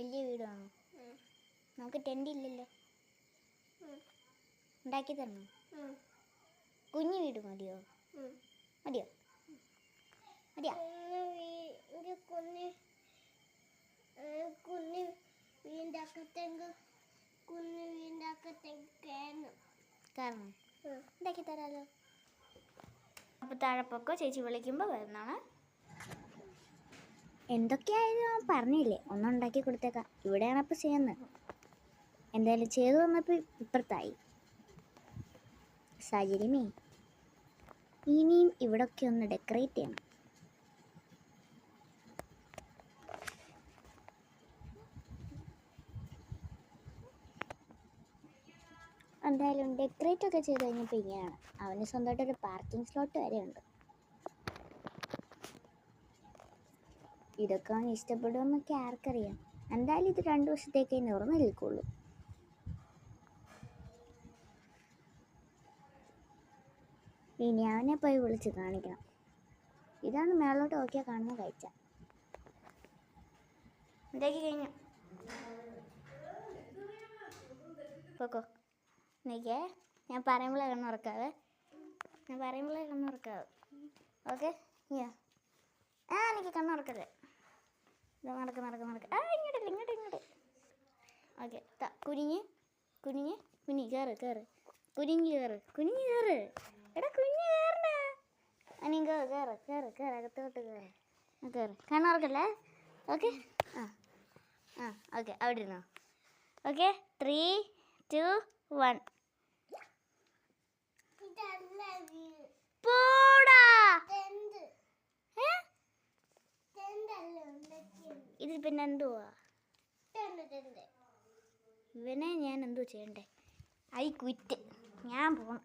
വലിയ വീടാണോ? നമുക്ക് ടെൻ്റ് ഇല്ലല്ലോ, ഉണ്ടാക്കി തരണോ? കുഞ്ഞു വീട് മതിയോ? മതിയോ? മതിയോ? കാരണം ഉണ്ടാക്കി തരാമല്ലോ. അപ്പോൾ താഴെപ്പൊക്കെ ചേച്ചി വിളിക്കുമ്പോൾ വരുന്നതാണ്. എന്തൊക്കെയായാലും പറഞ്ഞില്ലേ, ഒന്നും ഉണ്ടാക്കി കൊടുത്തേക്കാം. ഇവിടെയാണ് അപ്പോൾ ചെയ്യുന്നത്. എന്തായാലും ചെയ്തു വന്നപ്പോൾ ഇപ്പുറത്തായി സാഹചര്യമേ. ഇനിയും ഇവിടൊക്കെ ഒന്ന് ഡെക്കറേറ്റ് ചെയ്യണം. എന്തായാലും ഡെക്കറേറ്റ് ഒക്കെ ചെയ്ത് കഴിഞ്ഞപ്പോൾ ഇങ്ങനെയാണ്. അവന് സ്വന്തമായിട്ടൊരു പാർക്കിംഗ് സ്ലോട്ട് വരെ ഉണ്ട്. ഇതൊക്കെ അവൻ ഇഷ്ടപ്പെടുമെന്നൊക്കെ ആർക്കറിയാം. എന്തായാലും ഇത് 2 ദിവസത്തേക്കേ നിറഞ്ഞു നിൽക്കുള്ളൂ. ഇനി അവനെ പോയി വിളിച്ച് കാണിക്കണം. ഇതാണ് മേളോട്ട് നോക്കിയാൽ കാണുന്ന കാഴ്ച. ഉണ്ടാക്കി കഴിഞ്ഞു. പോക്കോ നീക്കേ, ഞാൻ പറയുമ്പോഴേ കണ്ണുറക്കാവേ. ഓക്കെ? എനിക്ക് കണ്ണുറക്കല്ലേ. നടക്ക്. ഇങ്ങോട്ട്. ഓക്കെ, കുനിഞ്ഞ് കയറ്. കുനിഞ്ഞ് കയറ്. എടാ കുഞ്ഞ് കയറണ്ട. നീ കയറ് അകത്തോട്ട് കയറ്. കണ്ണുറക്കല്ലേ? ഓക്കെ? ഓക്കെ, അവിടെ ഇരുന്നോ. ഓക്കെ, 3, 2, 1. പോടാ. ഇത് പിന്നെ എന്തുവാ? ഇവനെ ഞാൻ എന്തോ ചെയ്യണ്ടേ? I quit. ഞാൻ പോണം.